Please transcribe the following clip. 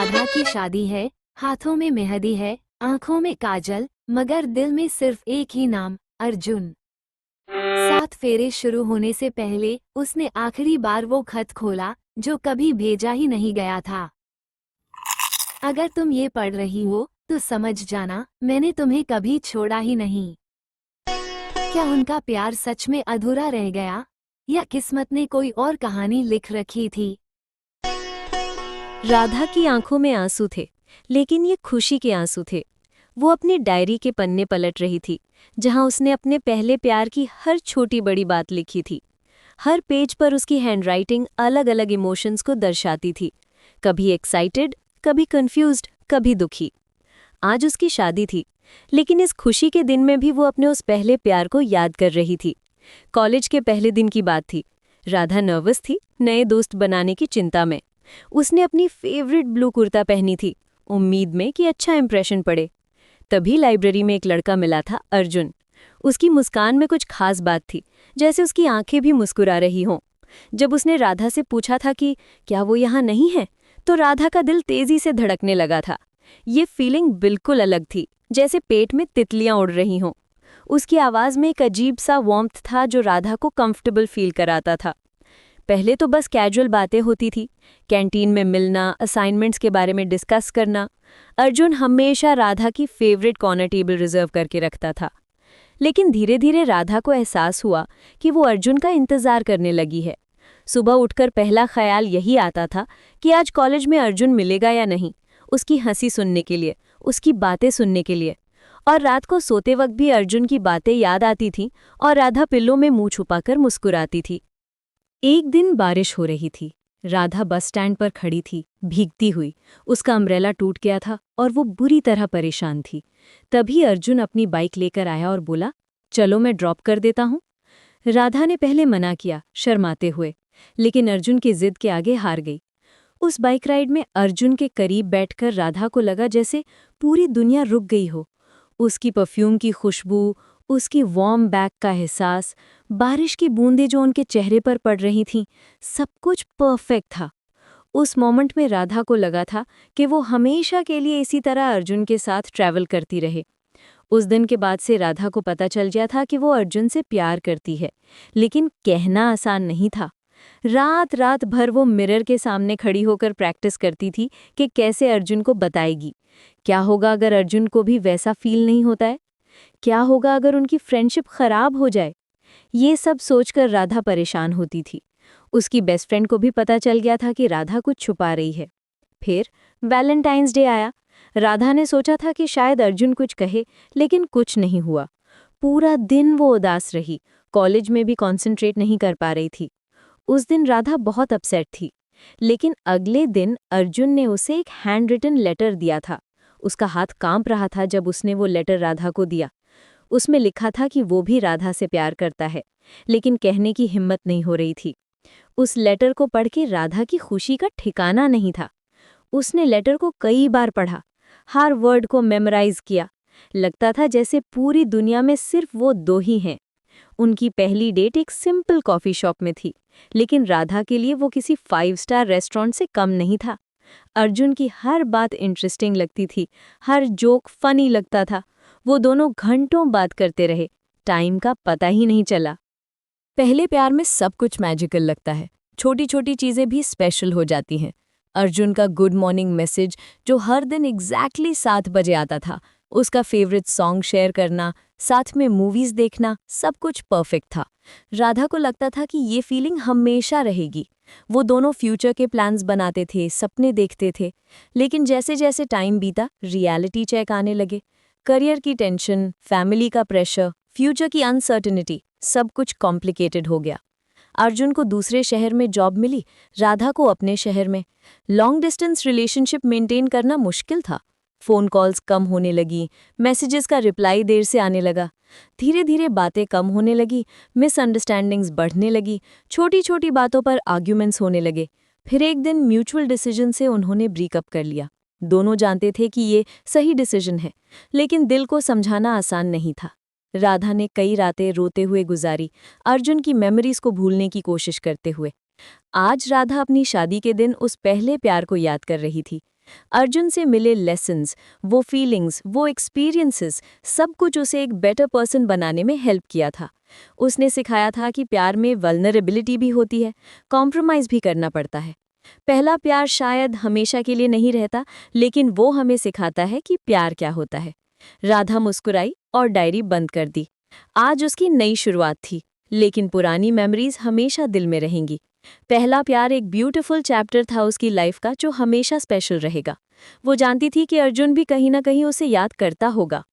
राधा की शादी है, हाथों में मेहंदी है, आंखों में काजल, मगर दिल में सिर्फ एक ही नाम, अर्जुन। 7 फेरे शुरू होने से पहले उसने आखिरी बार वो खत खोला जो कभी भेजा ही नहीं गया था। अगर तुम ये पढ़ रही हो तो समझ जाना, मैंने तुम्हें कभी छोड़ा ही नहीं। क्या उनका प्यार सच में अधूरा रह गया, या किस्मत ने कोई और कहानी लिख रखी थी? राधा की आंखों में आंसू थे, लेकिन ये खुशी के आंसू थे। वो अपनी डायरी के पन्ने पलट रही थी, जहां उसने अपने पहले प्यार की हर छोटी बड़ी बात लिखी थी। हर पेज पर उसकी हैंडराइटिंग अलग अलग इमोशंस को दर्शाती थी, कभी एक्साइटेड, कभी कंफ्यूज्ड, कभी दुखी। आज उसकी शादी थी, लेकिन इस खुशी के दिन में भी वो अपने उस पहले प्यार को याद कर रही थी। कॉलेज के पहले दिन की बात थी। राधा नर्वस थी, नए दोस्त बनाने की चिंता में। उसने अपनी फेवरेट ब्लू कुर्ता पहनी थी, उम्मीद में कि अच्छा इंप्रेशन पड़े। तभी लाइब्रेरी में एक लड़का मिला था, अर्जुन। उसकी मुस्कान में कुछ खास बात थी, जैसे उसकी आंखें भी मुस्कुरा रही हों। जब उसने राधा से पूछा था कि क्या वो यहाँ नहीं है, तो राधा का दिल तेजी से धड़कने लगा था। ये फीलिंग बिल्कुल अलग थी, जैसे पेट में तितलियां उड़ रही हों। उसकी आवाज़ में एक अजीब सा वार्मथ था जो राधा को कंफर्टेबल फील कराता था। पहले तो बस कैजुअल बातें होती थी, कैंटीन में मिलना, असाइनमेंट्स के बारे में डिस्कस करना। अर्जुन हमेशा राधा की फेवरेट कॉर्नर टेबल रिजर्व करके रखता था। लेकिन धीरे धीरे राधा को एहसास हुआ कि वो अर्जुन का इंतजार करने लगी है। सुबह उठकर पहला ख्याल यही आता था कि आज कॉलेज में अर्जुन मिलेगा या नहीं, उसकी हंसी सुनने के लिए, उसकी बातें सुनने के लिए। और रात को सोते वक्त भी अर्जुन की बातें याद आती थीं और राधा पिल्लों में मुंह छुपाकर मुस्कुराती थी। एक दिन बारिश हो रही थी। राधा बस स्टैंड पर खड़ी थी, भीगती हुई। उसका अम्ब्रेला टूट गया था और वो बुरी तरह परेशान थी। तभी अर्जुन अपनी बाइक लेकर आया और बोला, चलो मैं ड्रॉप कर देता हूँ। राधा ने पहले मना किया, शर्माते हुए, लेकिन अर्जुन की जिद के आगे हार गई। उस बाइक राइड में अर्जुन के करीब बैठकर राधा को लगा जैसे पूरी दुनिया रुक गई हो। उसकी परफ्यूम की खुशबू, उसकी वार्म बैक का एहसास, बारिश की बूंदें जो उनके चेहरे पर पड़ रही थीं, सब कुछ परफेक्ट था। उस मोमेंट में राधा को लगा था कि वो हमेशा के लिए इसी तरह अर्जुन के साथ ट्रैवल करती रहे। उस दिन के बाद से राधा को पता चल गया था कि वो अर्जुन से प्यार करती है, लेकिन कहना आसान नहीं था। रात रात भर वो मिरर के सामने खड़ी होकर प्रैक्टिस करती थी कि कैसे अर्जुन को बताएगी। क्या होगा अगर अर्जुन को भी वैसा फील नहीं होता है? क्या होगा अगर उनकी फ्रेंडशिप खराब हो जाए? ये सब सोचकर राधा परेशान होती थी। उसकी बेस्ट फ्रेंड को भी पता चल गया था कि राधा कुछ छुपा रही है। फिर वैलेंटाइंस डे आया। राधा ने सोचा था कि शायद अर्जुन कुछ कहे, लेकिन कुछ नहीं हुआ। पूरा दिन वो उदास रही, कॉलेज में भी कॉन्सेंट्रेट नहीं कर पा रही थी। उस दिन राधा बहुत अपसेट थी। लेकिन अगले दिन अर्जुन ने उसे एक हैंड रिटन लेटर दिया था। उसका हाथ कांप रहा था जब उसने वो लेटर राधा को दिया। उसमें लिखा था कि वो भी राधा से प्यार करता है, लेकिन कहने की हिम्मत नहीं हो रही थी। उस लेटर को पढ़ के राधा की खुशी का ठिकाना नहीं था। उसने लेटर को कई बार पढ़ा, हर वर्ड को मेमोराइज किया। लगता था जैसे पूरी दुनिया में सिर्फ वो दो ही हैं। उनकी पहली डेट एक सिंपल कॉफ़ी शॉप में थी, लेकिन राधा के लिए वो किसी 5 स्टार रेस्टोरेंट से कम नहीं था। अर्जुन की हर बात इंटरेस्टिंग लगती थी, हर जोक फनी लगता था। वो दोनों घंटों बात करते रहे, टाइम का पता ही नहीं चला। पहले प्यार में सब कुछ मैजिकल लगता है, छोटी छोटी चीज़ें भी स्पेशल हो जाती हैं। अर्जुन का गुड मॉर्निंग मैसेज जो हर दिन एग्जैक्टली 7 बजे आता था, उसका फेवरेट सॉन्ग शेयर करना, साथ में मूवीज़ देखना, सब कुछ परफेक्ट था। राधा को लगता था कि ये फीलिंग हमेशा रहेगी। वो दोनों फ्यूचर के प्लान्स बनाते थे, सपने देखते थे। लेकिन जैसे जैसे टाइम बीता, रियलिटी चेक आने लगे। करियर की टेंशन, फैमिली का प्रेशर, फ्यूचर की अनसर्टेनिटी, सब कुछ कॉम्प्लिकेटेड हो गया। अर्जुन को दूसरे शहर में जॉब मिली, राधा को अपने शहर में। लॉन्ग डिस्टेंस रिलेशनशिप मेंटेन करना मुश्किल था। फ़ोन कॉल्स कम होने लगी, मैसेजेस का रिप्लाई देर से आने लगा। धीरे धीरे बातें कम होने लगी, मिसअंडरस्टैंडिंग्स बढ़ने लगी, छोटी छोटी बातों पर आर्ग्यूमेंट्स होने लगे। फिर एक दिन म्यूचुअल डिसीजन से उन्होंने ब्रेकअप कर लिया। दोनों जानते थे कि ये सही डिसीजन है, लेकिन दिल को समझाना आसान नहीं था। राधा ने कई रातें रोते हुए गुजारी, अर्जुन की मेमोरीज को भूलने की कोशिश करते हुए। आज राधा अपनी शादी के दिन उस पहले प्यार को याद कर रही थी। अर्जुन से मिले लेसन्स, वो फीलिंग्स, वो एक्सपीरियंसेस, सब कुछ उसे एक बेटर पर्सन बनाने में हेल्प किया था। उसने सिखाया था कि प्यार में वल्नरेबिलिटी भी होती है, कॉम्प्रोमाइज़ भी करना पड़ता है। पहला प्यार शायद हमेशा के लिए नहीं रहता, लेकिन वो हमें सिखाता है कि प्यार क्या होता है। राधा मुस्कुराई और डायरी बंद कर दी। आज उसकी नई शुरुआत थी, लेकिन पुरानी मेमोरीज हमेशा दिल में रहेंगी। पहला प्यार एक ब्यूटीफुल चैप्टर था उसकी लाइफ का, जो हमेशा स्पेशल रहेगा। वो जानती थी कि अर्जुन भी कहीं ना कहीं उसे याद करता होगा।